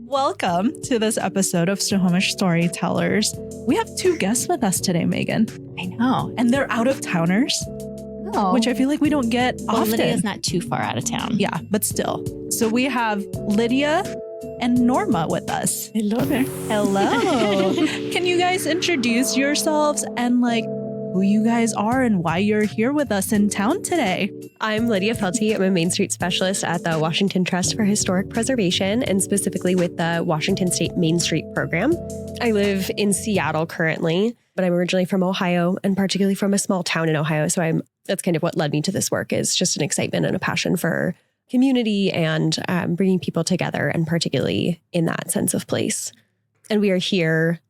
Welcome to this episode of Snohomish Storytellers. We have two guests with us today, Megan. I know. And they're out-of-towners, which I feel like we don't get often. Lydia's not too far out of town. Yeah, but still. So we have Lydia and Norma with us. Hello there. Hello. Can you guys introduce yourselves and who you guys are and why you're here with us in town today? I'm Lydia Felty. I'm a Main Street specialist at the Washington Trust for Historic Preservation and specifically with the Washington State Main Street program. I live in Seattle currently, but I'm originally from Ohio and particularly from a small town in Ohio. So that's kind of what led me to this work, is just an excitement and a passion for community and bringing people together, and particularly in that sense of place. And we are here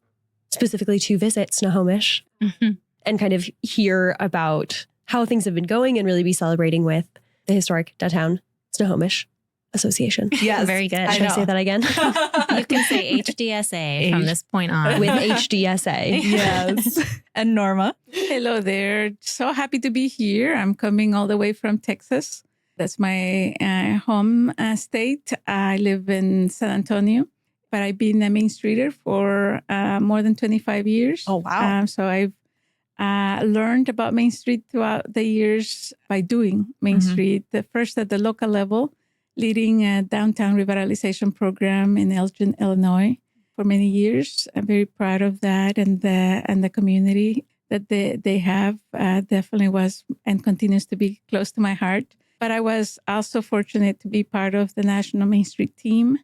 specifically to visit Snohomish. Mm-hmm. And kind of hear about how things have been going and really be celebrating with the Historic Downtown Snohomish Association. Yes. Very good. Should I say that again? You can say HDSA from this point on. With HDSA. Yes. And Norma? Hello there. So happy to be here. I'm coming all the way from Texas. That's my home state. I live in San Antonio, but I've been a Main Streeter for more than 25 years. Oh, wow. So I've learned about Main Street throughout the years by doing Main Street. The first at the local level, leading a downtown revitalization program in Elgin, Illinois, for many years. I'm very proud of that, and the community that they have definitely was and continues to be close to my heart. But I was also fortunate to be part of the National Main Street team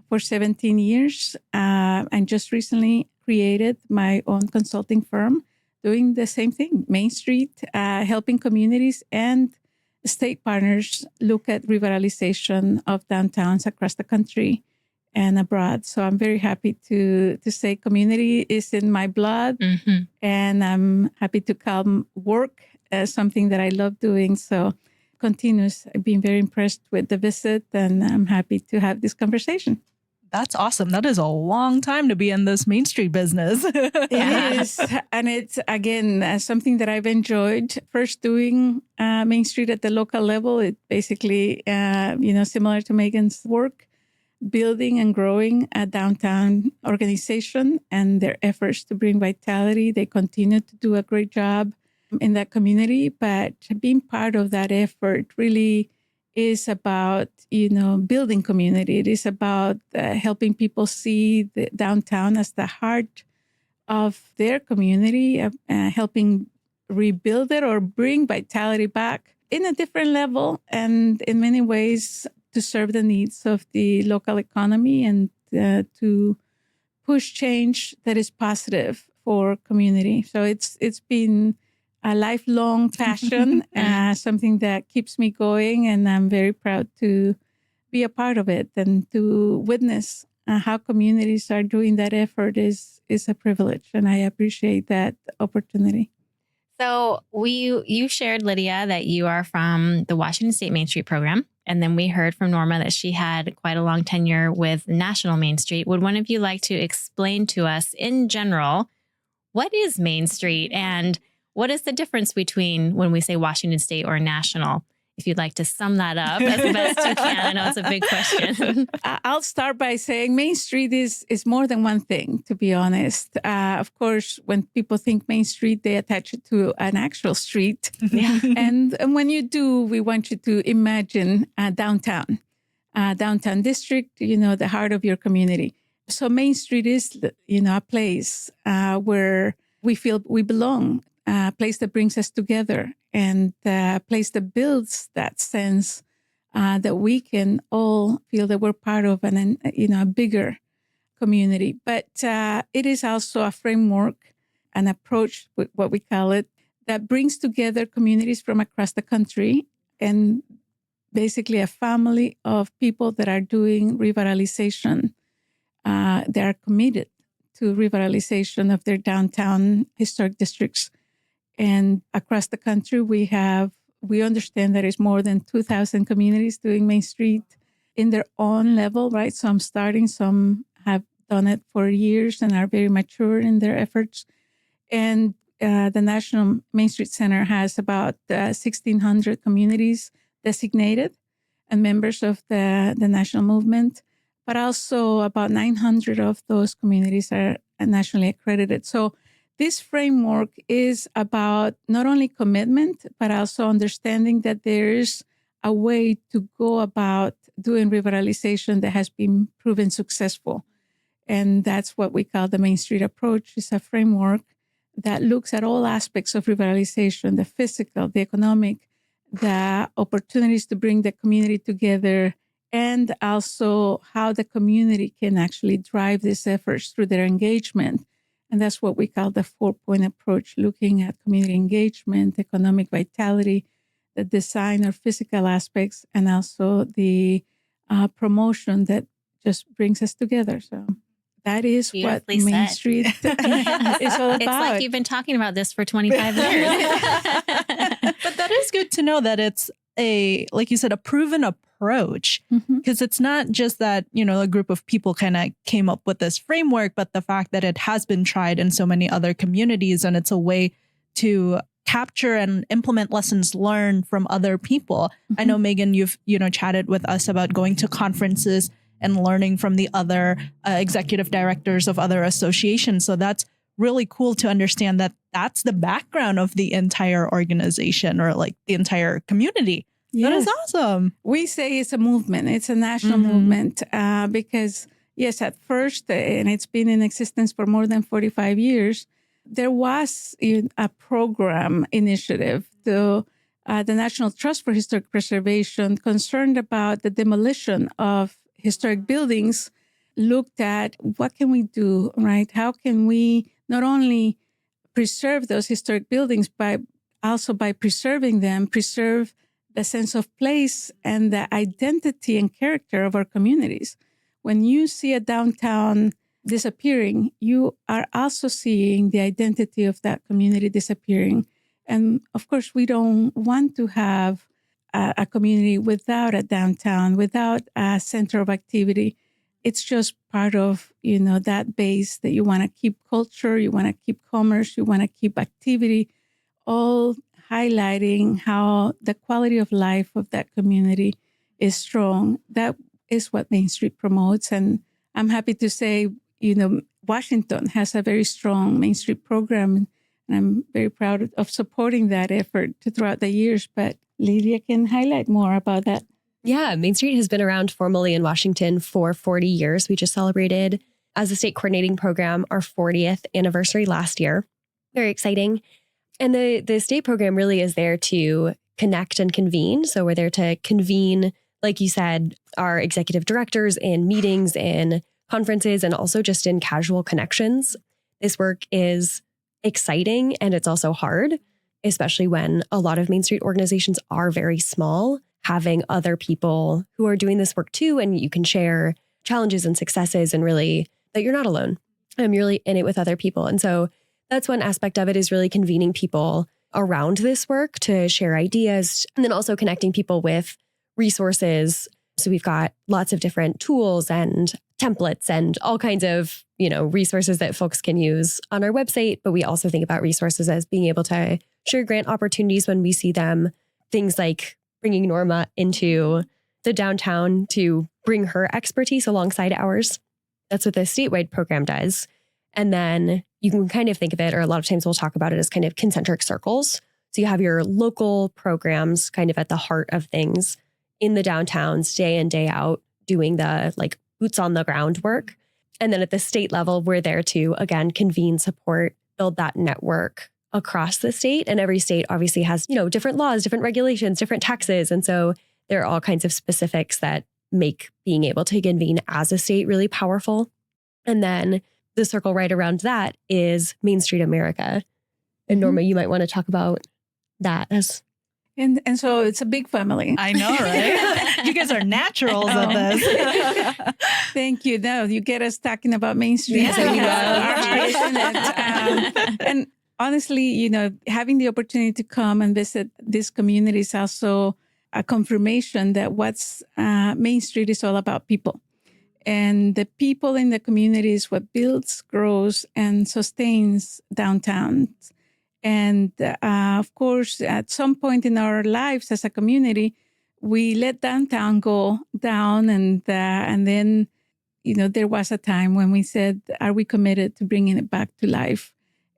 for 17 years, and just recently created my own consulting firm, doing the same thing, Main Street, helping communities and state partners look at revitalization of downtowns across the country and abroad. So I'm very happy to say community is in my blood, and I'm happy to come work as something that I love doing. So continues. I've been very impressed with the visit, and I'm happy to have this conversation. That's awesome. That is a long time to be in this Main Street business. It is. And it's, again, something that I've enjoyed. First doing Main Street at the local level, it basically, similar to Megan's work, building and growing a downtown organization and their efforts to bring vitality. They continue to do a great job in that community, but being part of that effort really is about, building community. It is about helping people see the downtown as the heart of their community, helping rebuild it or bring vitality back in a different level and in many ways to serve the needs of the local economy and to push change that is positive for community. So it's been a lifelong passion, something that keeps me going, and I'm very proud to be a part of it and to witness how communities are doing that effort is a privilege, and I appreciate that opportunity. So you shared, Lydia, that you are from the Washington State Main Street program, and then we heard from Norma that she had quite a long tenure with National Main Street. Would one of you like to explain to us in general, what is Main Street and what is the difference between when we say Washington State or national? If you'd like to sum that up as best you can. I know it's a big question. I'll start by saying Main Street is more than one thing, to be honest. Of course, when people think Main Street, they attach it to an actual street. Yeah. And when you do, we want you to imagine downtown district, the heart of your community. So Main Street is, a place where we feel we belong. A place that brings us together, and a place that builds that sense that we can all feel that we're part of a bigger community. But it is also a framework, an approach, what we call it, that brings together communities from across the country, and basically a family of people that are doing revitalization. They are committed to revitalization of their downtown historic districts. And across the country, we understand there is more than 2,000 communities doing Main Street in their own level, right? Some starting, some have done it for years and are very mature in their efforts. And the National Main Street Center has about 1,600 communities designated and members of the national movement. but also about 900 of those communities are nationally accredited. So this framework is about not only commitment, but also understanding that there's a way to go about doing revitalization that has been proven successful. And that's what we call the Main Street approach. It's a framework that looks at all aspects of revitalization, the physical, the economic, the opportunities to bring the community together, and also how the community can actually drive these efforts through their engagement. And that's what we call the 4-point approach, looking at community engagement, economic vitality, the design or physical aspects, and also the promotion that just brings us together. So that is what Beautifully Main said. Street is all about. It's like you've been talking about this for 25 years. But that is good to know that it's like you said, a proven approach, because it's not just that, a group of people kind of came up with this framework, but the fact that it has been tried in so many other communities, and it's a way to capture and implement lessons learned from other people. I know, Megan, you've, chatted with us about going to conferences and learning from the other executive directors of other associations. So that's really cool to understand that that's the background of the entire organization, or like the entire community. Yes. That is awesome. We say it's a movement. It's a national movement because, yes, at first, and it's been in existence for more than 45 years, there was a program initiative to the National Trust for Historic Preservation, concerned about the demolition of historic buildings, looked at what can we do, right? How can we not only preserve those historic buildings, but also by preserving them, preserve the sense of place and the identity and character of our communities. When you see a downtown disappearing, you are also seeing the identity of that community disappearing. And of course, we don't want to have a community without a downtown, without a center of activity. It's just part of, that base that you want to keep culture, you want to keep commerce, you want to keep activity, all highlighting how the quality of life of that community is strong. That is what Main Street promotes. And I'm happy to say, Washington has a very strong Main Street program, and I'm very proud of supporting that effort throughout the years. But Lydia can highlight more about that. Yeah, Main Street has been around formally in Washington for 40 years. We just celebrated, as a state coordinating program, our 40th anniversary last year. Very exciting. And the state program really is there to connect and convene. So we're there to convene, like you said, our executive directors in meetings and conferences, and also just in casual connections. This work is exciting, and it's also hard, especially when a lot of Main Street organizations are very small. Having other people who are doing this work too, and you can share challenges and successes, and really that you're not alone. You're really in it with other people. And so that's one aspect of it, is really convening people around this work to share ideas, and then also connecting people with resources. So we've got lots of different tools and templates and all kinds of, resources that folks can use on our website. But we also think about resources as being able to share grant opportunities when we see them. Things like bringing Norma into the downtown to bring her expertise alongside ours. That's what the statewide program does. And then you can kind of think of it, or a lot of times we'll talk about it as kind of concentric circles. So you have your local programs kind of at the heart of things in the downtowns, day in, day out, doing the boots on the ground work. And then at the state level, we're there to, again, convene, support, build that network across the state. And every state obviously has, different laws, different regulations, different taxes. And so there are all kinds of specifics that make being able to convene as a state really powerful. And then the circle right around that is Main Street America. And Norma, you might want to talk about that as... And so it's a big family. I know, right? You guys are naturals at this. Thank you. No, you get us talking about Main Street. Yeah, we love. And honestly, having the opportunity to come and visit this community is also a confirmation that what's Main Street is all about people. And the people in the community is what builds, grows, and sustains downtown. And of course, at some point in our lives as a community, we let downtown go down, and then there was a time when we said, are we committed to bringing it back to life?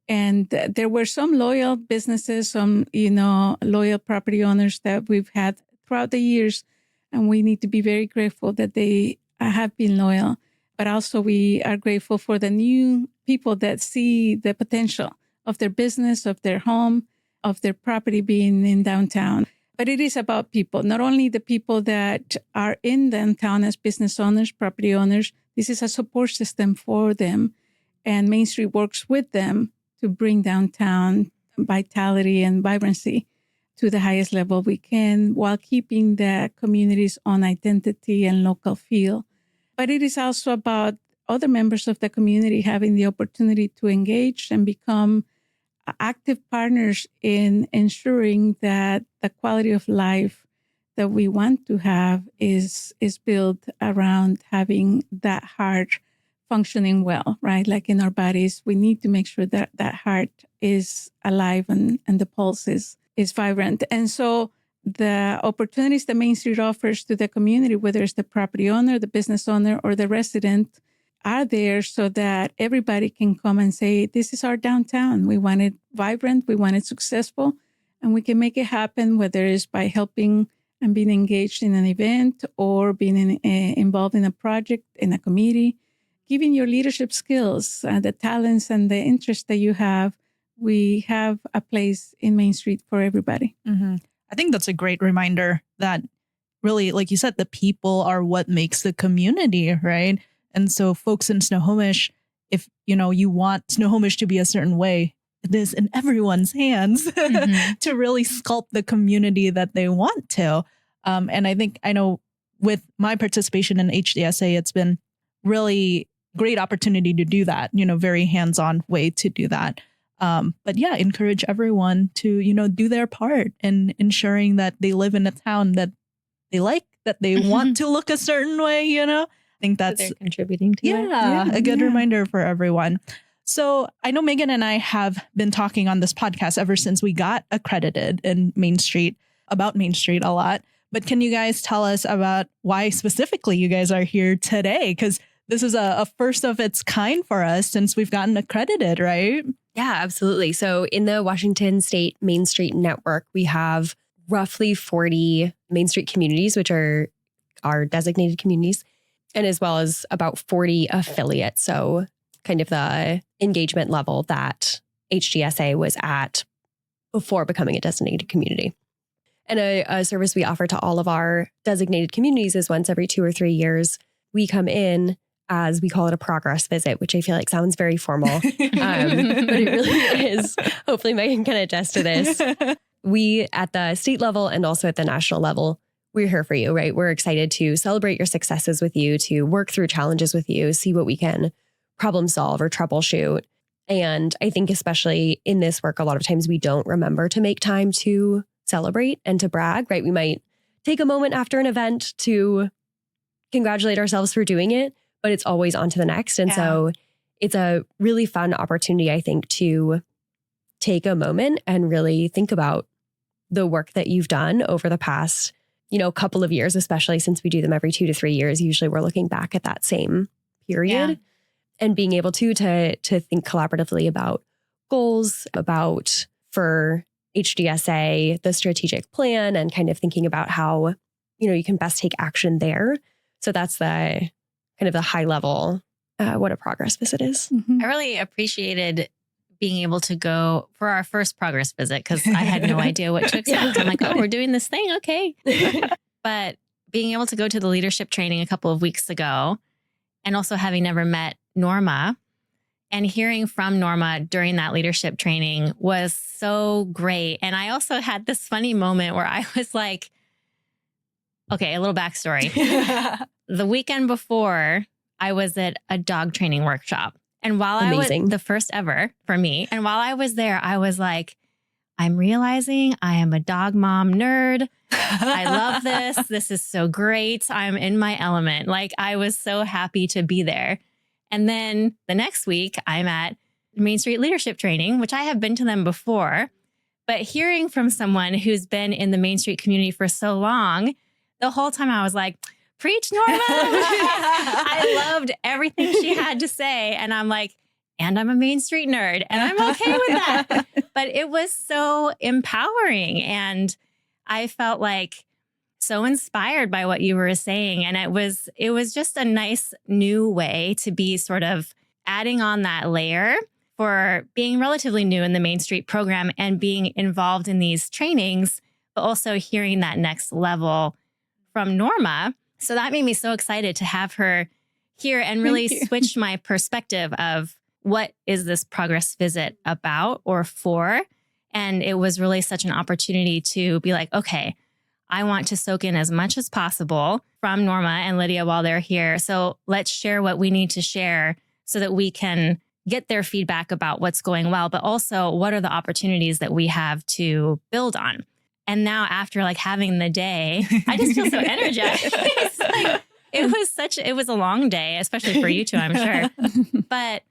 And there were some loyal businesses, some, loyal property owners that we've had throughout the years. And we need to be very grateful that they have been loyal. But also we are grateful for the new people that see the potential of their business, of their home, of their property being in downtown. But it is about people, not only the people that are in downtown as business owners, property owners. This is a support system for them. And Main Street works with them to bring downtown vitality and vibrancy to the highest level we can while keeping the community's own identity and local feel. But it is also about other members of the community having the opportunity to engage and become active partners in ensuring that the quality of life that we want to have is built around having that heart functioning well, right? Like in our bodies, we need to make sure that that heart is alive and the pulse is vibrant. And so the opportunities that Main Street offers to the community, whether it's the property owner, the business owner, or the resident, are there so that everybody can come and say, this is our downtown. We want it vibrant, we want it successful, and we can make it happen, whether it's by helping and being engaged in an event or being involved in a project, in a committee. Given your leadership skills, the talents and the interests that you have, we have a place in Main Street for everybody. Mm-hmm. I think that's a great reminder that really, like you said, the people are what makes the community, right? And so folks in Snohomish, if you want Snohomish to be a certain way, it is in everyone's hands to really sculpt the community that they want to. And I know with my participation in HDSA, it's been really great opportunity to do that, very hands-on way to do that. But yeah, encourage everyone to, do their part in ensuring that they live in a town that they like, that they want to look a certain way, I think that's they're contributing to it. Yeah, a good reminder for everyone. So I know Megan and I have been talking on this podcast ever since we got accredited in Main Street, about Main Street a lot. But can you guys tell us about why specifically you guys are here today? Because this is a first of its kind for us since we've gotten accredited, right? Yeah, absolutely. So in the Washington State Main Street Network, we have roughly 40 Main Street communities, which are our designated communities, and as well as about 40 affiliates. So kind of the engagement level that HDSA was at before becoming a designated community. And a service we offer to all of our designated communities is once every 2 or 3 years, we come in as we call it a progress visit, which I feel like sounds very formal, but it really is. Hopefully Megan can attest to this. We, at the state level and also at the national level, we're here for you, right? We're excited to celebrate your successes with you, to work through challenges with you, see what we can problem solve or troubleshoot. And I think especially in this work, a lot of times we don't remember to make time to celebrate and to brag, right? We might take a moment after an event to congratulate ourselves for doing it, but it's always on to the next. And so it's a really fun opportunity, I think, to take a moment and really think about the work that you've done over the past, couple of years, especially since we do them every 2 to 3 years. Usually we're looking back at that same period and being able to think collaboratively about goals, about for HDSA, the strategic plan, and kind of thinking about how, you can best take action there. So that's the kind of the high level, what a progress visit is. I really appreciated being able to go for our first progress visit because I had no idea what to expect. I'm like, oh, we're doing this thing. Okay. But being able to go to the leadership training a couple of weeks ago and also having never met Norma and hearing from Norma during that leadership training was so great. And I also had this funny moment where I was like, okay, a little backstory. The weekend before, I was at a dog training workshop. And while I was the first ever for me, and while I was there, I was like, I'm realizing I am a dog mom nerd. I love this. This is so great. I'm in my element. Like, I was so happy to be there. And then the next week, I'm at Main Street Leadership Training, which I have been to them before. But hearing from someone who's been in the Main Street community for so long, the whole time I was like, preach, Norma. I loved everything she had to say. And I'm like, and I'm a Main Street nerd, and I'm okay with that. But it was so empowering. And I felt like so inspired by what you were saying. And it was just a nice new way to be sort of adding on that layer for being relatively new in the Main Street program and being involved in these trainings, but also hearing that next level from Norma. So that made me so excited to have her here and really switch my perspective of what is this progress visit about or for. And it was really such an opportunity to be like, okay, I want to soak in as much as possible from Norma and Lydia while they're here. So let's share what we need to share so that we can get their feedback about what's going well, but also what are the opportunities that we have to build on. And now after like having the day, I just feel so energized. It was a long day, especially for you two, I'm sure. But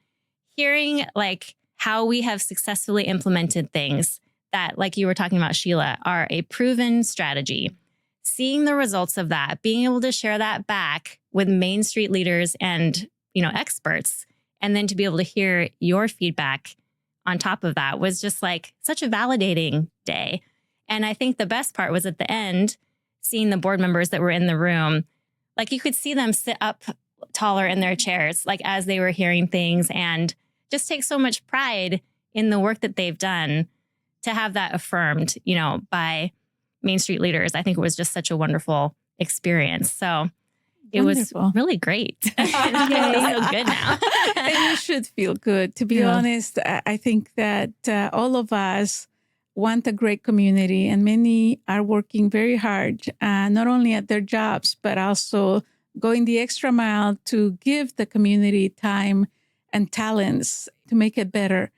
hearing like how we have successfully implemented things that, like you were talking about, Sheila, are a proven strategy, seeing the results of that, being able to share that back with Main Street leaders and, experts, and then to be able to hear your feedback on top of that was just like such a validating day. And I think the best part was at the end, seeing the board members that were in the room, like you could see them sit up taller in their chairs, like as they were hearing things, and just take so much pride in the work that they've done to have that affirmed, by Main Street leaders. I think it was just such a wonderful experience. So it was really great. I feel so good now. And you should feel good. To be honest, I think that all of us want a great community, and many are working very hard, not only at their jobs, but also going the extra mile to give the community time and talents to make it better.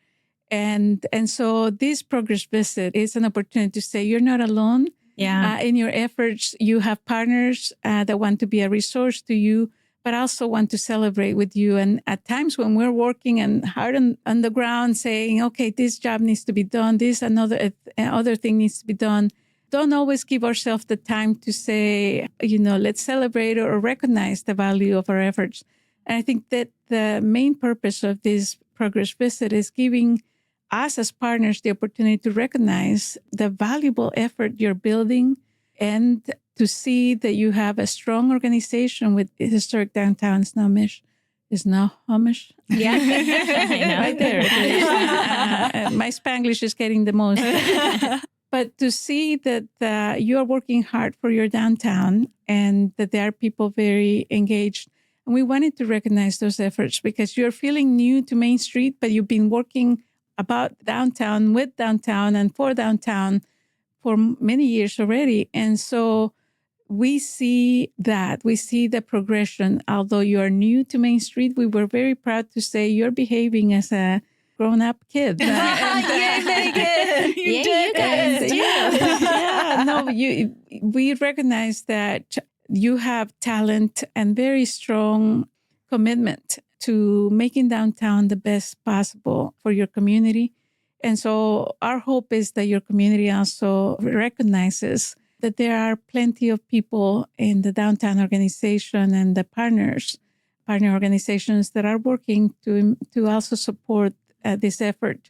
And so this progress visit is an opportunity to say you're not alone. Yeah. In your efforts, you have partners that want to be a resource to you, but also want to celebrate with you. And at times when we're working and hard on the ground saying, okay, this job needs to be done, this other thing needs to be done, don't always give ourselves the time to say, let's celebrate or recognize the value of our efforts. And I think that the main purpose of this progress visit is giving us as partners the opportunity to recognize the valuable effort you're building and to see that you have a strong organization with historic downtown Snohomish. Snohomish? Yeah. I know. Right there. My Spanglish is getting the most. But to see that you are working hard for your downtown and that there are people very engaged. And we wanted to recognize those efforts because you're feeling new to Main Street, but you've been working about downtown, with downtown, and for downtown for many years already. And so we see that. We see the progression. Although you are new to Main Street, we were very proud to say you're behaving as a grown-up kid. Yay, Megan! You guys do. We recognize that you have talent and very strong commitment to making downtown the best possible for your community. And so our hope is that your community also recognizes that there are plenty of people in the downtown organization and the partner organizations that are working to also support this effort.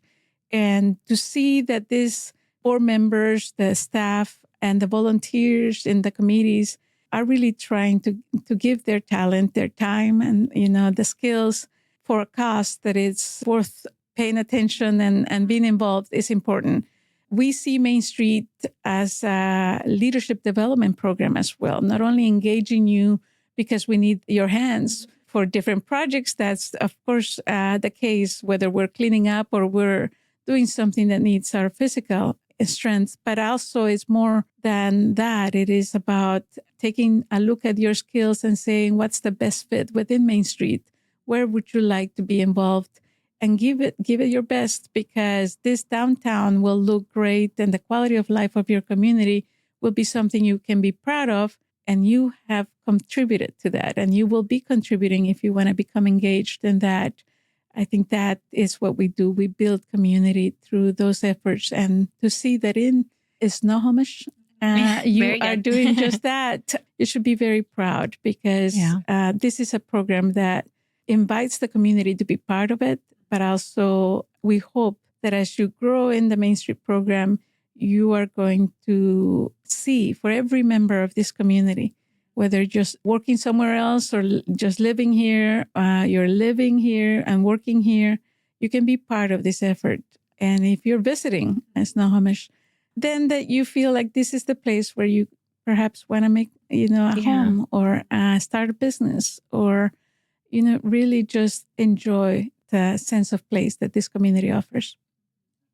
And to see that these board members, the staff, and the volunteers in the committees are really trying to give their talent, their time, and the skills for a cause that is worth paying attention and being involved is important. We see Main Street as a leadership development program as well, not only engaging you because we need your hands for different projects. That's, of course, the case, whether we're cleaning up or we're doing something that needs our physical strength, but also it's more than that. It is about taking a look at your skills and saying, what's the best fit within Main Street? Where would you like to be involved? And give it your best, because this downtown will look great and the quality of life of your community will be something you can be proud of. And you have contributed to that, and you will be contributing if you want to become engaged in that. I think that is what we do. We build community through those efforts, and to see that in Snohomish you are doing just that. You should be very proud because this is a program that invites the community to be part of it. But also, we hope that as you grow in the Main Street program, you are going to see for every member of this community, whether just working somewhere else or just living here, you're living here and working here, you can be part of this effort. And if you're visiting Snohomish, then that you feel like this is the place where you perhaps want to make, a home or start a business or, really just enjoy the sense of place that this community offers.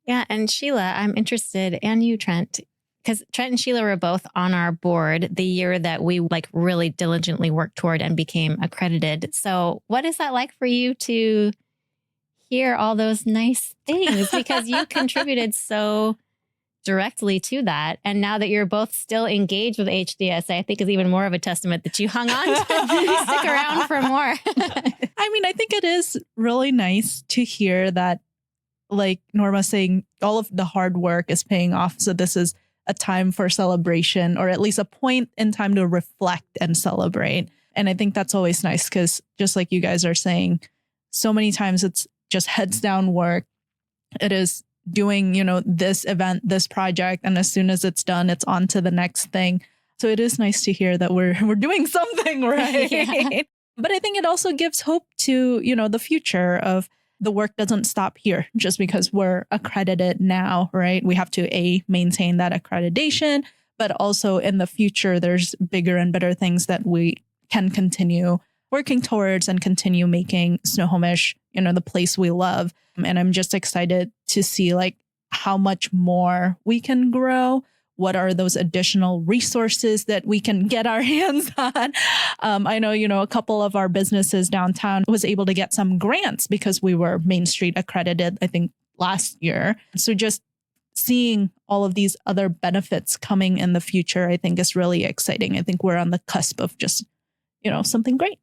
Yeah. And Sheila, I'm interested, and you, Trent, because Trent and Sheila were both on our board the year that we really diligently worked toward and became accredited. So what is that like for you to hear all those nice things? Because you contributed so directly to that. And now that you're both still engaged with HDSA, I think is even more of a testament that you hung on to stick around for more. I think it is really nice to hear that, like Norma saying, all of the hard work is paying off. So this is a time for celebration, or at least a point in time to reflect and celebrate. And I think that's always nice because just like you guys are saying, so many times it's just heads down work. It is doing, this event, this project. And as soon as it's done, it's on to the next thing. So it is nice to hear that we're doing something right. Yeah. But I think it also gives hope to, the future of the work doesn't stop here just because we're accredited now, right? We have to maintain that accreditation, but also in the future, there's bigger and better things that we can continue working towards and continue making Snohomish, the place we love. And I'm just excited to see how much more we can grow. What are those additional resources that we can get our hands on? I know, a couple of our businesses downtown was able to get some grants because we were Main Street accredited, I think, last year. So just seeing all of these other benefits coming in the future, I think is really exciting. I think we're on the cusp of just, something great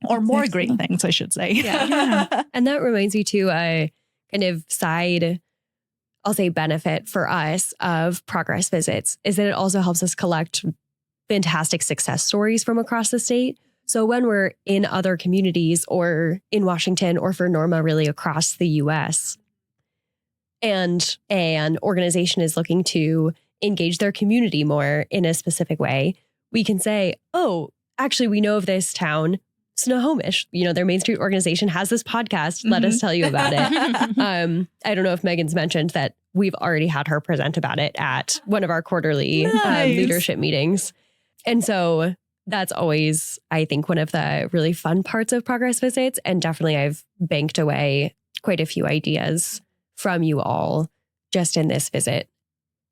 or more great things, I should say. Yeah. And that reminds me too, kind of side, I'll say benefit for us of progress visits is that it also helps us collect fantastic success stories from across the state. So when we're in other communities or in Washington or for Norma really across the US, and an organization is looking to engage their community more in a specific way, we can say, oh, actually, we know of this town, Snohomish, their Main Street organization has this podcast. Let us tell you about it. I don't know if Megan's mentioned that we've already had her present about it at one of our quarterly leadership meetings. And so that's always, I think, one of the really fun parts of progress visits. And definitely I've banked away quite a few ideas from you all just in this visit.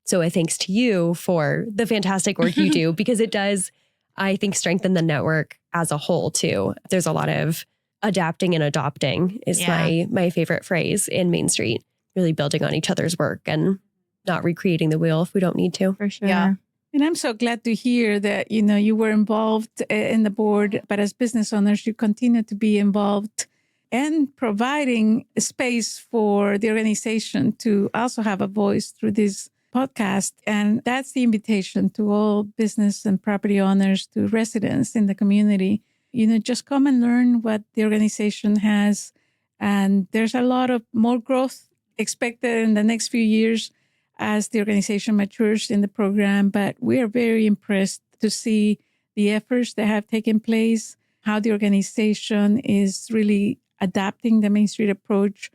So a thanks to you for the fantastic work you do, because it does, I think, strengthen the network as a whole too. There's a lot of adapting and adopting is my favorite phrase in Main Street, really building on each other's work and not recreating the wheel if we don't need to. For sure. Yeah. And I'm so glad to hear that, you were involved in the board, but as business owners, you continue to be involved and providing space for the organization to also have a voice through this podcast. And that's the invitation to all business and property owners, to residents in the community. Just come and learn what the organization has. And there's a lot of more growth expected in the next few years as the organization matures in the program. But we are very impressed to see the efforts that have taken place, how the organization is really adapting the Main Street approach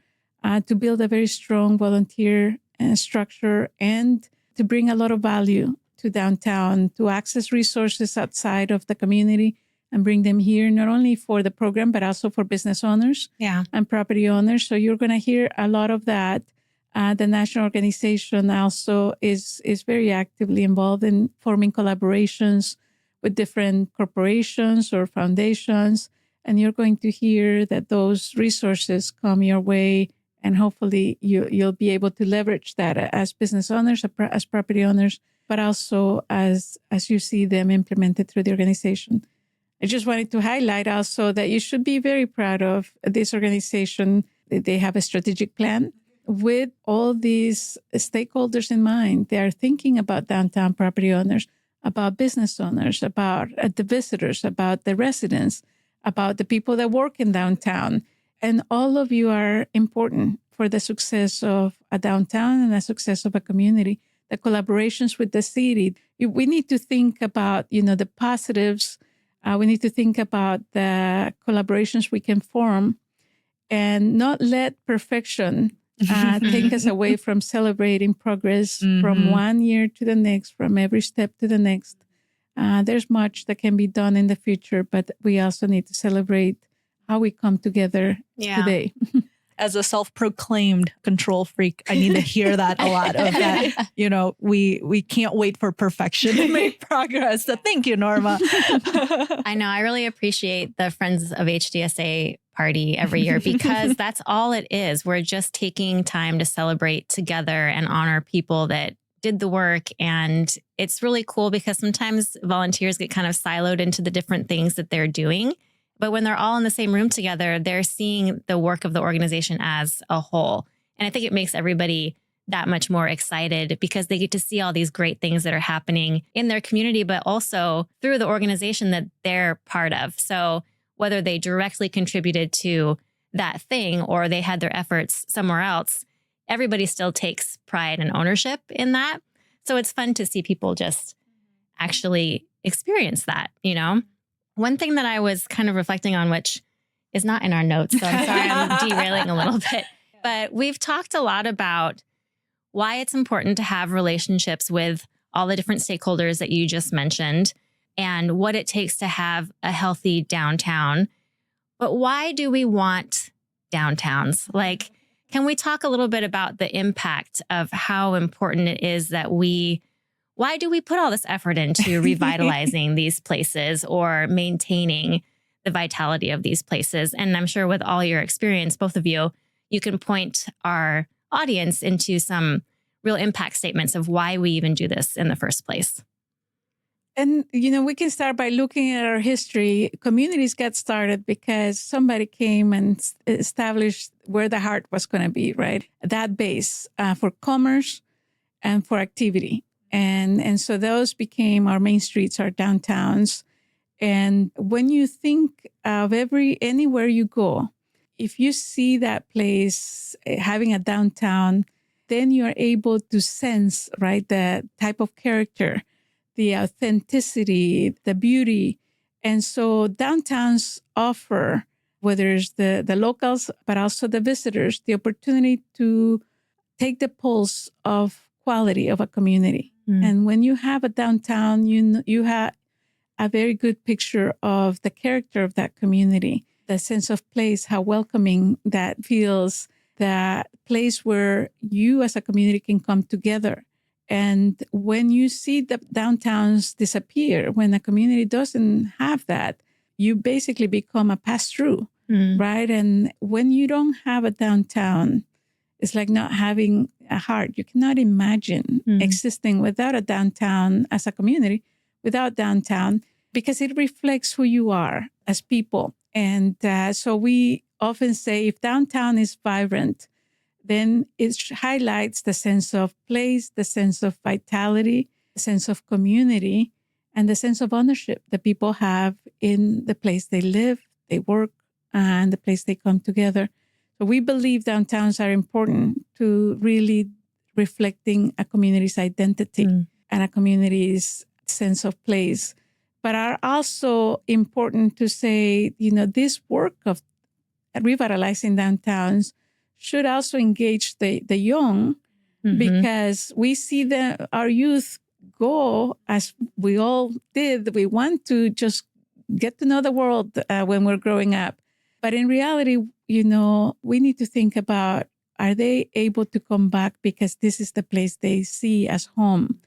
to build a very strong volunteer structure and to bring a lot of value to downtown, to access resources outside of the community and bring them here, not only for the program, but also for business owners and property owners. So you're going to hear a lot of that. The national organization also is very actively involved in forming collaborations with different corporations or foundations. And you're going to hear that those resources come your way. And hopefully you'll be able to leverage that as business owners, as property owners, but also as you see them implemented through the organization. I just wanted to highlight also that you should be very proud of this organization. They have a strategic plan with all these stakeholders in mind. They are thinking about downtown property owners, about business owners, about the visitors, about the residents, about the people that work in downtown. And all of you are important for the success of a downtown and the success of a community. The collaborations with the city. We need to think about, the positives. We need to think about the collaborations we can form and not let perfection take us away from celebrating progress from one year to the next, from every step to the next. There's much that can be done in the future, but we also need to celebrate how we come together today. As a self-proclaimed control freak, I need to hear that a lot of that. We can't wait for perfection to make progress. So thank you, Norma. I know. I really appreciate the Friends of HDSA party every year because that's all it is. We're just taking time to celebrate together and honor people that did the work. And it's really cool because sometimes volunteers get kind of siloed into the different things that they're doing. But when they're all in the same room together, they're seeing the work of the organization as a whole. And I think it makes everybody that much more excited because they get to see all these great things that are happening in their community, but also through the organization that they're part of. So whether they directly contributed to that thing or they had their efforts somewhere else, everybody still takes pride and ownership in that. So it's fun to see people just actually experience that, One thing that I was kind of reflecting on, which is not in our notes, so I'm sorry I'm derailing a little bit, but we've talked a lot about why it's important to have relationships with all the different stakeholders that you just mentioned and what it takes to have a healthy downtown. But why do we want downtowns? Can we talk a little bit about the impact of how important it is that why do we put all this effort into revitalizing these places or maintaining the vitality of these places? And I'm sure with all your experience, both of you, you can point our audience into some real impact statements of why we even do this in the first place. And, we can start by looking at our history. Communities got started because somebody came and established where the heart was going to be, right? That base for commerce and for activity. And so those became our main streets, our downtowns. And when you think of anywhere you go, if you see that place having a downtown, then you are able to sense, right, the type of character, the authenticity, the beauty. And so downtowns offer, whether it's the locals, but also the visitors, the opportunity to take the pulse of quality of a community. And when you have a downtown, you have a very good picture of the character of that community, the sense of place, how welcoming that feels, that place where you as a community can come together. And when you see the downtowns disappear, when a community doesn't have that, you basically become a pass-through, right? And when you don't have a downtown, it's like not having a heart. You cannot imagine existing without a downtown as a community, without downtown, because it reflects who you are as people. And so we often say if downtown is vibrant, then it highlights the sense of place, the sense of vitality, the sense of community, and the sense of ownership that people have in the place they live, they work, and the place they come together. So we believe downtowns are important to really reflecting a community's identity and a community's sense of place, but are also important to say, this work of revitalizing downtowns should also engage the young because we see our youth go as we all did. We want to just get to know the world when we're growing up. But in reality, we need to think about, are they able to come back because this is the place they see as home?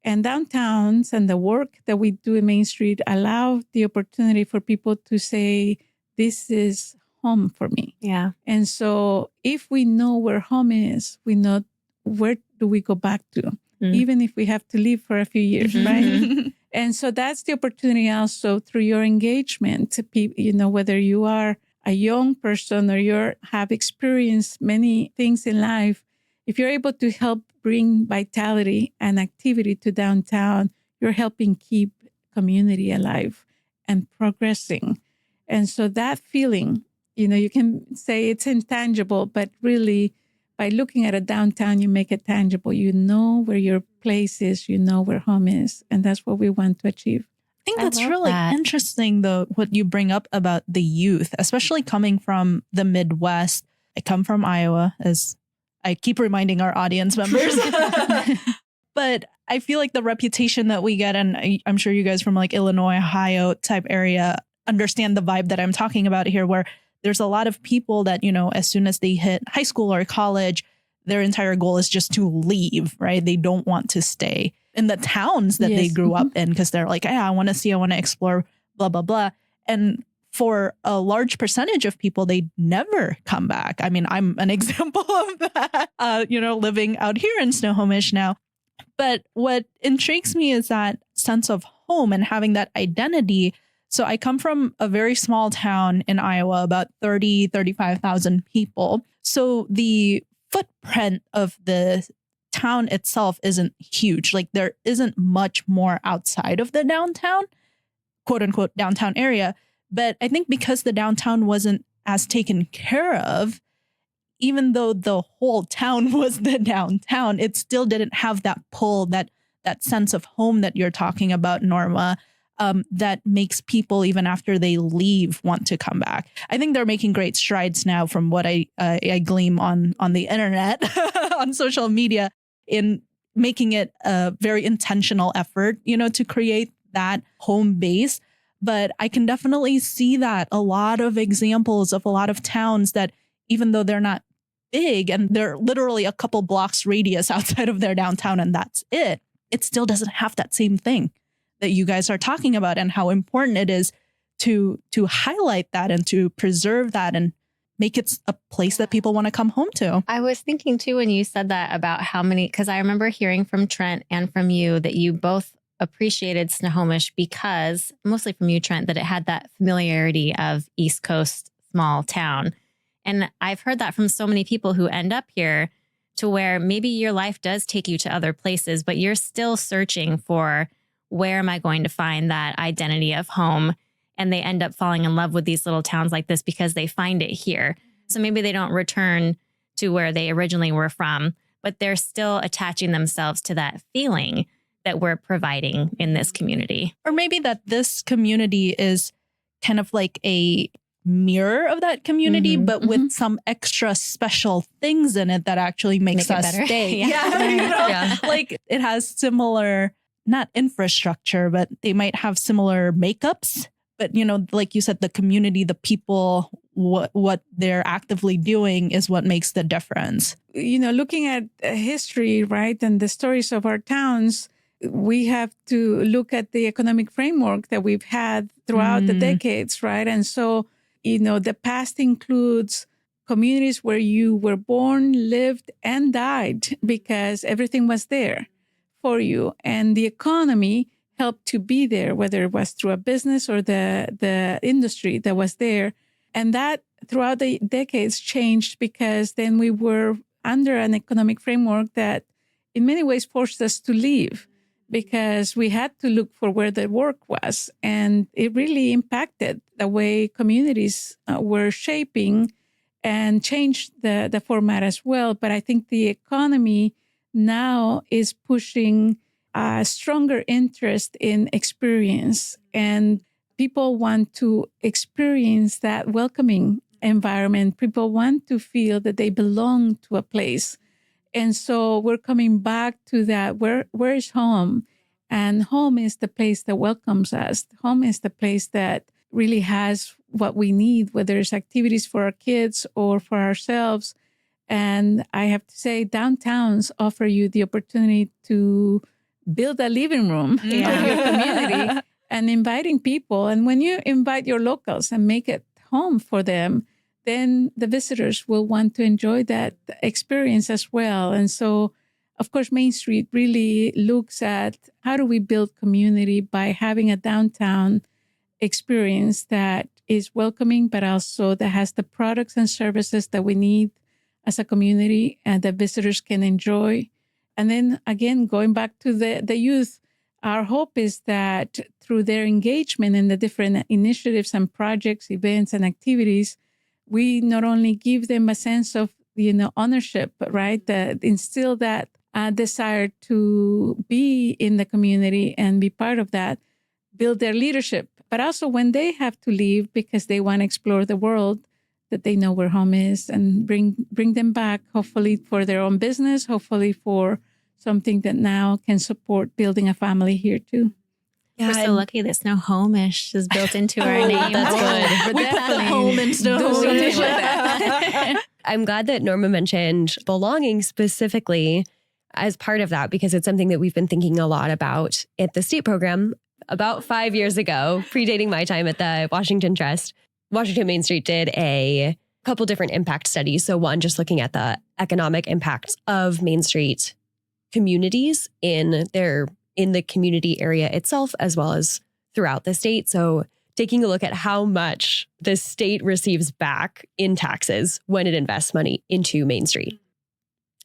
And downtowns and the work that we do in Main Street allow the opportunity for people to say, this is home for me. Yeah. And so if we know where home is, we know where do we go back to, even if we have to leave for a few years, right? And so that's the opportunity also through your engagement, whether you are a young person or you have experienced many things in life, if you're able to help bring vitality and activity to downtown, you're helping keep community alive and progressing. And so that feeling, you can say it's intangible, but really by looking at a downtown, you make it tangible. You know where your place is, you know where home is. And that's what we want to achieve. I think that's really interesting, though, what you bring up about the youth, especially coming from the Midwest. I come from Iowa, as I keep reminding our audience members. But I feel like the reputation that we get, and I'm sure you guys from like Illinois, Ohio type area understand the vibe that I'm talking about here, where there's a lot of people that, as soon as they hit high school or college, their entire goal is just to leave, right? They don't want to stay in the towns that they grew up in because they're like, I want to explore, blah, blah, blah. And for a large percentage of people, they never come back. I mean, I'm an example of that, living out here in Snohomish now. But what intrigues me is that sense of home and having that identity. So I come from a very small town in Iowa, about 35,000 people. So the footprint of the town itself isn't huge. Like there isn't much more outside of the downtown, quote unquote, downtown area. But I think because the downtown wasn't as taken care of, even though the whole town was the downtown, it still didn't have that pull, that sense of home that you're talking about, Norma, that makes people, even after they leave, want to come back. I think they're making great strides now from what I glean on the internet, on social media, in making it a very intentional effort, to create that home base. But I can definitely see that a lot of examples of a lot of towns that, even though they're not big and they're literally a couple blocks radius outside of their downtown and that's it still doesn't have that same thing that you guys are talking about, and how important it is to highlight that and to preserve that and make it a place that people want to come home to. I was thinking too, when you said that, about how many, because I remember hearing from Trent and from you that you both appreciated Snohomish because, mostly from you, Trent, that it had that familiarity of East Coast small town. And I've heard that from so many people who end up here, to where maybe your life does take you to other places, but you're still searching for, where am I going to find that identity of home? And they end up falling in love with these little towns like this because they find it here. So maybe they don't return to where they originally were from, but they're still attaching themselves to that feeling that we're providing in this community. Or maybe that this community is kind of like a mirror of that community, but with some extra special things in it that actually makes us stay. Like it has similar, not infrastructure, but they might have similar makeups. But, like you said, the community, the people, what they're actively doing is what makes the difference. Looking at history, right, and the stories of our towns, we have to look at the economic framework that we've had throughout the decades, right? And so, the past includes communities where you were born, lived, and died because everything was there for you. And the economy helped to be there, whether it was through a business or the industry that was there. And that throughout the decades changed because then we were under an economic framework that in many ways forced us to leave because we had to look for where the work was. And it really impacted the way communities were shaping and changed the format as well. But I think the economy now is pushing a stronger interest in experience. And people want to experience that welcoming environment. People want to feel that they belong to a place. And so we're coming back to that. Where is home? And home is the place that welcomes us. Home is the place that really has what we need, whether it's activities for our kids or for ourselves. And I have to say, downtowns offer you the opportunity to build a living room in your community and inviting people. And when you invite your locals and make it home for them, then the visitors will want to enjoy that experience as well. And so, of course, Main Street really looks at how do we build community by having a downtown experience that is welcoming, but also that has the products and services that we need as a community and that visitors can enjoy. And then again, going back to the youth, our hope is that through their engagement in the different initiatives and projects, events and activities, we not only give them a sense of, ownership, right? That instill that desire to be in the community and be part of that, build their leadership. But also when they have to leave because they want to explore the world, that they know where home is and bring them back, hopefully for their own business, hopefully for something that now can support building a family here too. Yeah, we're so lucky that Snohomish is built into our name. That's good. We put the home in Snohomish. I'm glad that Norma mentioned belonging specifically as part of that, because it's something that we've been thinking a lot about at the state program. About 5 years ago, predating my time at the Washington Trust, Washington Main Street did a couple different impact studies. So one, just looking at the economic impacts of Main Street communities in the community area itself, as well as throughout the state. So taking a look at how much the state receives back in taxes when it invests money into Main Street.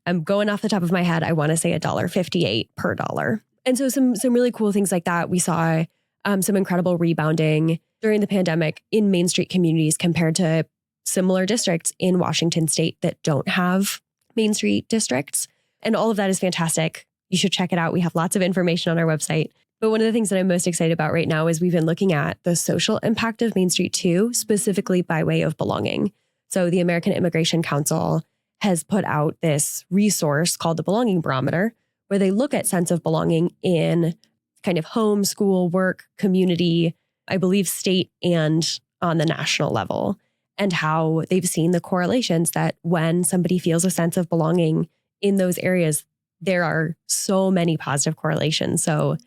I'm going off the top of my head, I want to say $1.58 per dollar. And so some really cool things like that. We saw some incredible rebounding during the pandemic in Main Street communities compared to similar districts in Washington state that don't have Main Street districts. And all of that is fantastic. You should check it out. We have lots of information on our website. But one of the things that I'm most excited about right now is we've been looking at the social impact of Main Street too, specifically by way of belonging. So the American Immigration Council has put out this resource called the Belonging Barometer, where they look at sense of belonging in kind of home, school, work, community, I believe state and on the national level, and how they've seen the correlations that when somebody feels a sense of belonging in those areas, there are so many positive correlations. So,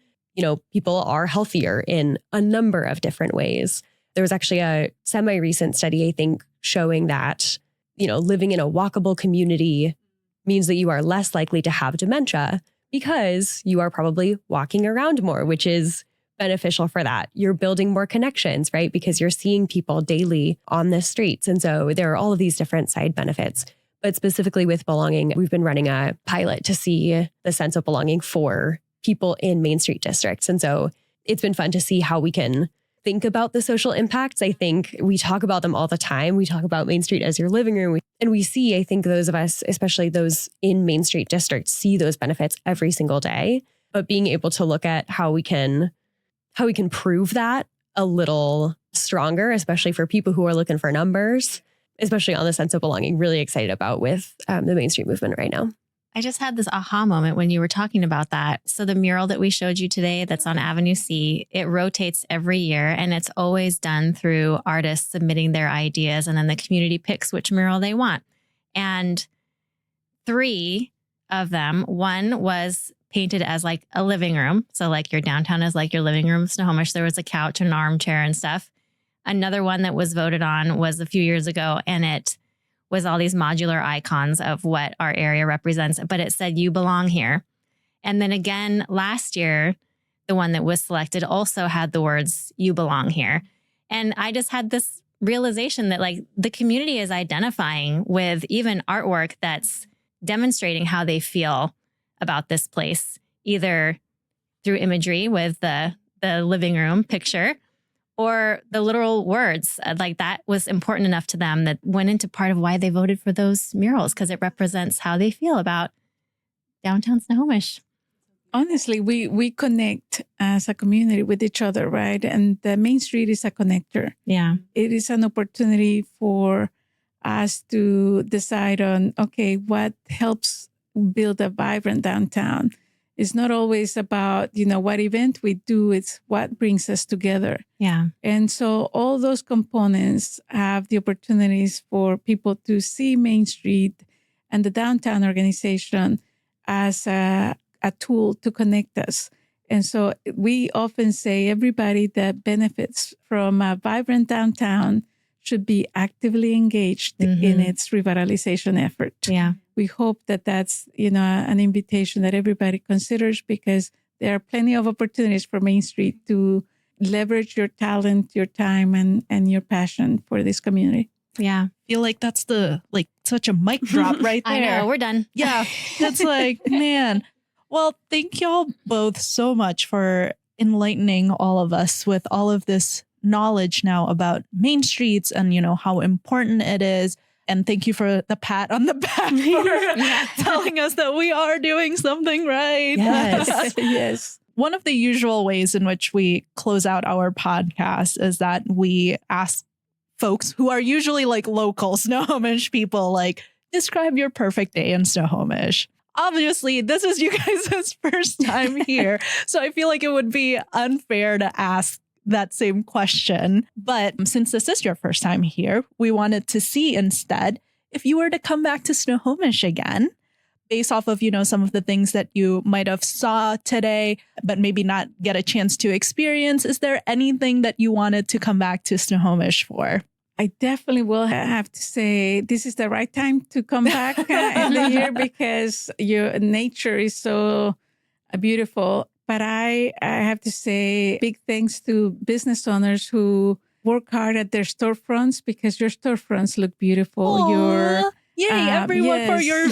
people are healthier in a number of different ways. There was actually a semi-recent study, I think, showing that, living in a walkable community means that you are less likely to have dementia because you are probably walking around more, which is beneficial for that. You're building more connections, right? Because you're seeing people daily on the streets. And so there are all of these different side benefits. But specifically with belonging, we've been running a pilot to see the sense of belonging for people in Main Street districts. And so it's been fun to see how we can think about the social impacts. I think we talk about them all the time. We talk about Main Street as your living room. And we see, I think those of us, especially those in Main Street districts, see those benefits every single day. But being able to look at how we can prove that a little stronger, especially for people who are looking for numbers, especially on the sense of belonging, really excited about with the Main Street movement right now. I just had this aha moment when you were talking about that. So the mural that we showed you today that's on Avenue C, it rotates every year and it's always done through artists submitting their ideas and then the community picks which mural they want. And 3 of them, one was painted as like a living room. So like your downtown is like your living room. Snohomish, there was a couch and an armchair and stuff. Another one that was voted on was a few years ago, and it was all these modular icons of what our area represents, but it said, "You belong here." And then again, last year, the one that was selected also had the words, "You belong here." And I just had this realization that like the community is identifying with even artwork that's demonstrating how they feel about this place, either through imagery with the living room picture, or the literal words. Like that was important enough to them that went into part of why they voted for those murals, because it represents how they feel about downtown Snohomish. Honestly, we connect as a community with each other, right? And the Main Street is a connector. Yeah. It is an opportunity for us to decide on, okay, what helps build a vibrant downtown. It's not always about, what event we do. It's what brings us together. Yeah. And so all those components have the opportunities for people to see Main Street and the downtown organization as a tool to connect us. And so we often say everybody that benefits from a vibrant downtown should be actively engaged in its revitalization effort. Yeah. We hope that that's, an invitation that everybody considers, because there are plenty of opportunities for Main Street to leverage your talent, your time, and your passion for this community. Yeah. I feel like that's such a mic drop right there. I know. We're done. Yeah. It's like, man. Well, thank y'all both so much for enlightening all of us with all of this knowledge now about Main Streets and, how important it is. And thank you for the pat on the back for telling us that we are doing something right. Yes. Yes. One of the usual ways in which we close out our podcast is that we ask folks who are usually like local Snohomish people, like, describe your perfect day in Snohomish. Obviously, this is you guys' first time here. So I feel like it would be unfair to ask that same question. But since this is your first time here, we wanted to see instead if you were to come back to Snohomish again, based off of, some of the things that you might have saw today, but maybe not get a chance to experience. Is there anything that you wanted to come back to Snohomish for? I definitely will have to say this is the right time to come back in the year because your nature is so beautiful. But I have to say big thanks to business owners who work hard at their storefronts because your storefronts look beautiful. Aww. Yay, everyone for your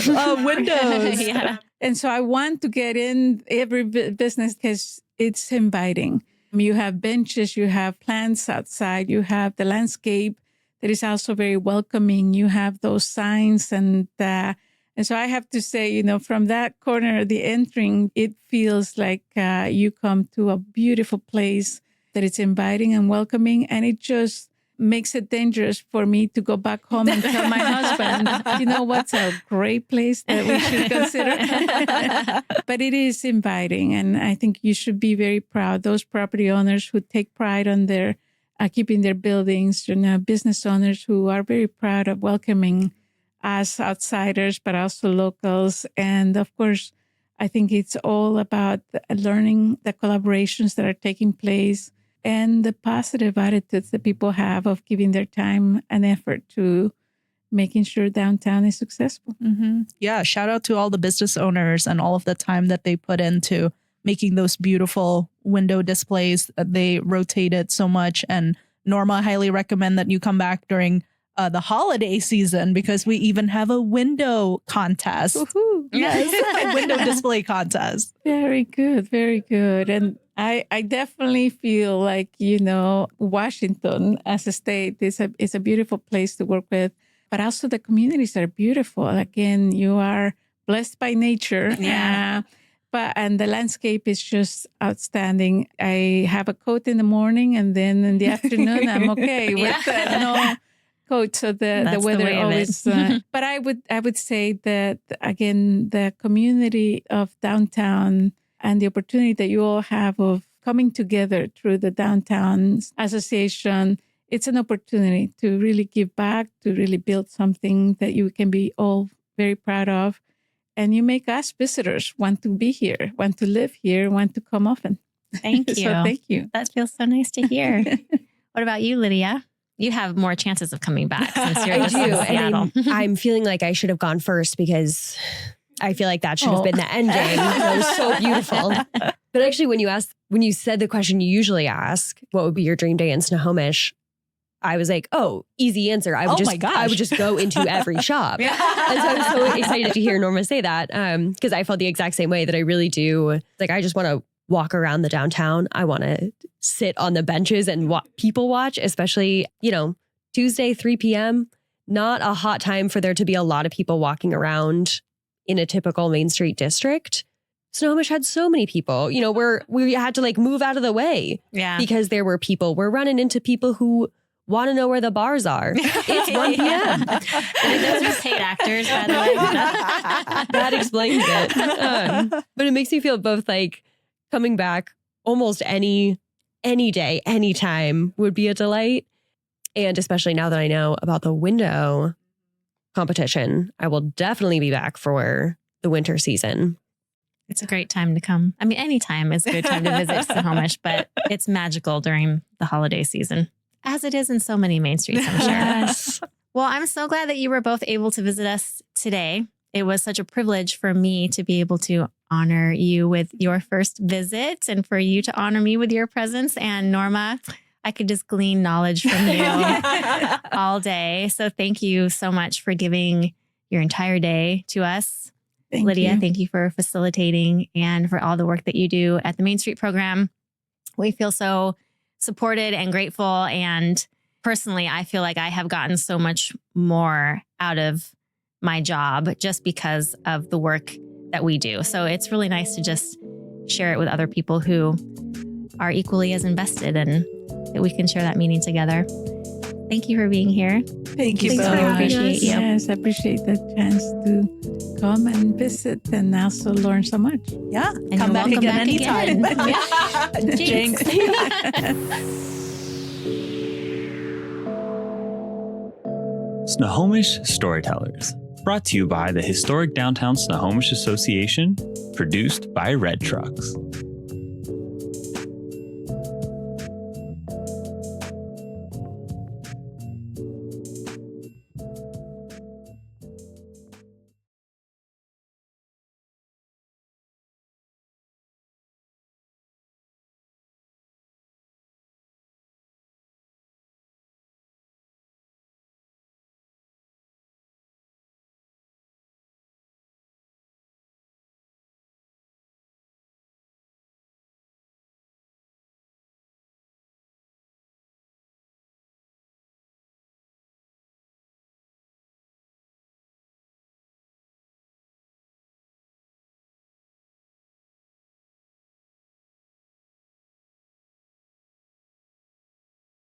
windows. Yeah. And so I want to get in every business because it's inviting. You have benches, you have plants outside, you have the landscape that is also very welcoming. You have those signs. And so I have to say, from that corner, the entering, it feels like you come to a beautiful place that it's inviting and welcoming. And it just makes it dangerous for me to go back home and tell my husband, what's a great place that we should consider. But it is inviting. And I think you should be very proud. Those property owners who take pride on their keeping their buildings, business owners who are very proud of welcoming us outsiders, but also locals. And of course, I think it's all about learning the collaborations that are taking place and the positive attitudes that people have of giving their time and effort to making sure downtown is successful. Mm-hmm. Yeah. Shout out to all the business owners and all of the time that they put into making those beautiful window displays. They rotated so much. And Norma, I highly recommend that you come back during the holiday season because we even have a window contest. Woohoo. Yes, a window display contest. Very good. Very good. And I definitely feel like, Washington as a state is a beautiful place to work with, but also the communities are beautiful. Again, you are blessed by nature. Yeah. And the landscape is just outstanding. I have a coat in the morning and then in the afternoon, I'm okay with no coat. So the weather always, but I would say that again, the community of downtown and the opportunity that you all have of coming together through the Downtown Association, it's an opportunity to really give back, to really build something that you can be all very proud of. And you make us visitors want to be here, want to live here, want to come often. Thank you. So thank you. That feels so nice to hear. What about you, Lydia? You have more chances of coming back since you're I do. in Seattle. And I'm feeling like I should have gone first because I feel like that should have been the ending. That was so beautiful. But actually, when you said the question you usually ask, what would be your dream day in Snohomish? I was like, oh, easy answer. I would just go into every shop. And so I was so excited to hear Norma say that because I felt the exact same way that I really do. Like, I just want to walk around the downtown. I want to sit on the benches and people watch, especially, Tuesday, 3 p.m. Not a hot time for there to be a lot of people walking around in a typical Main Street district. Snohomish had so many people, we had to move out of the way because there were people. We're running into people who want to know where the bars are. It's 1 p.m. And those are paid actors, by the way. That explains it. But it makes me feel both like coming back almost any day, anytime would be a delight. And especially now that I know about the window competition, I will definitely be back for the winter season. It's a great time to come. I mean, any time is a good time to visit Snohomish, but it's magical during the holiday season, as it is in so many Main Streets, I'm sure. Yes. Well, I'm so glad that you were both able to visit us today. it was such a privilege for me to be able to honor you with your first visit and for you to honor me with your presence. And Norma, I could just glean knowledge from you all day. So thank you so much for giving your entire day to us. Lydia, thank you for facilitating and for all the work that you do at the Main Street program. We feel so supported and grateful. And personally, I feel like I have gotten so much more out of my job just because of the work that we do. So it's really nice to just share it with other people who are equally as invested and that we can share that meaning together. Thank you for being here. Thank you Thanks so for much. appreciate you. Yes, I appreciate the chance to come and visit and also learn so much. Yeah. And Come you're back welcome again back anytime. again. Jinx. Snohomish Storytellers, brought to you by the Historic Downtown Snohomish Association, produced by Red Trucks.